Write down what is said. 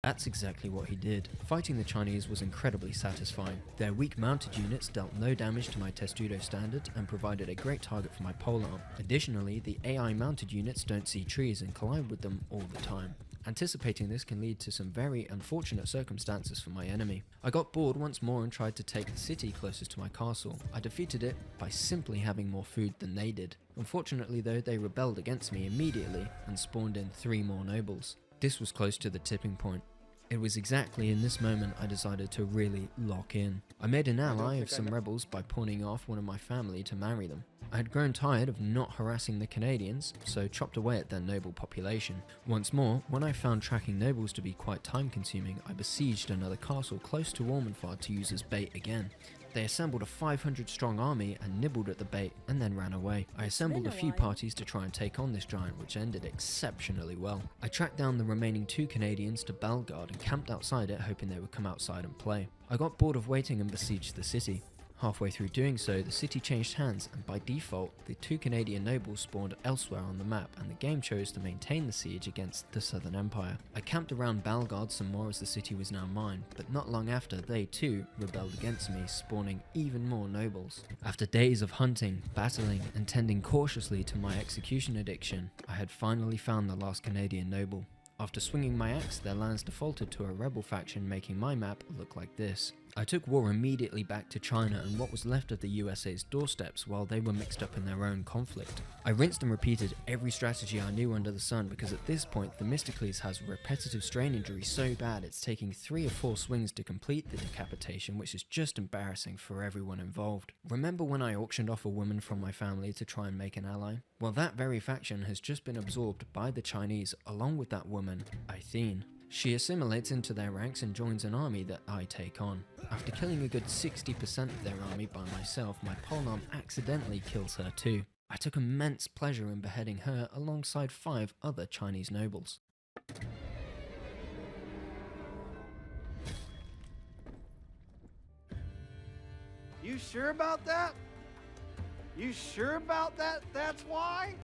That's exactly what he did. Fighting the Chinese was incredibly satisfying. Their weak mounted units dealt no damage to my Testudo Standard and provided a great target for my polearm. Additionally, the AI mounted units don't see trees and collide with them all the time. Anticipating this can lead to some very unfortunate circumstances for my enemy. I got bored once more and tried to take the city closest to my castle. I defeated it by simply having more food than they did. Unfortunately though, they rebelled against me immediately and spawned in 3 more nobles. This was close to the tipping point. It was exactly in this moment I decided to really lock in. I made an ally of some rebels by pawning off one of my family to marry them. I had grown tired of not harassing the Canadians, so chopped away at their noble population. Once more, when I found tracking nobles to be quite time consuming, I besieged another castle close to Ormanfard to use as bait again. They assembled a 500 strong army and nibbled at the bait and then ran away. I assembled a few parties to try and take on this giant, which ended exceptionally well. I tracked down the remaining 2 Canadians to Bellegarde and camped outside it, hoping they would come outside and play. I got bored of waiting and besieged the city. Halfway through doing so, the city changed hands and by default, the 2 Canadian nobles spawned elsewhere on the map and the game chose to maintain the siege against the Southern Empire. I camped around Bellegarde some more as the city was now mine, but not long after, they too rebelled against me, spawning even more nobles. After days of hunting, battling, and tending cautiously to my execution addiction, I had finally found the last Canadian noble. After swinging my axe, their lands defaulted to a rebel faction, making my map look like this. I took war immediately back to China and what was left of the USA's doorsteps while they were mixed up in their own conflict. I rinsed and repeated every strategy I knew under the sun because at this point Themistocles has repetitive strain injury so bad it's taking 3 or 4 swings to complete the decapitation, which is just embarrassing for everyone involved. Remember when I auctioned off a woman from my family to try and make an ally? Well, that very faction has just been absorbed by the Chinese along with that woman, Athene. She assimilates into their ranks and joins an army that I take on. After killing a good 60% of their army by myself, my polearm accidentally kills her too. I took immense pleasure in beheading her alongside 5 other Chinese nobles. You sure about that? You sure about that? That's why?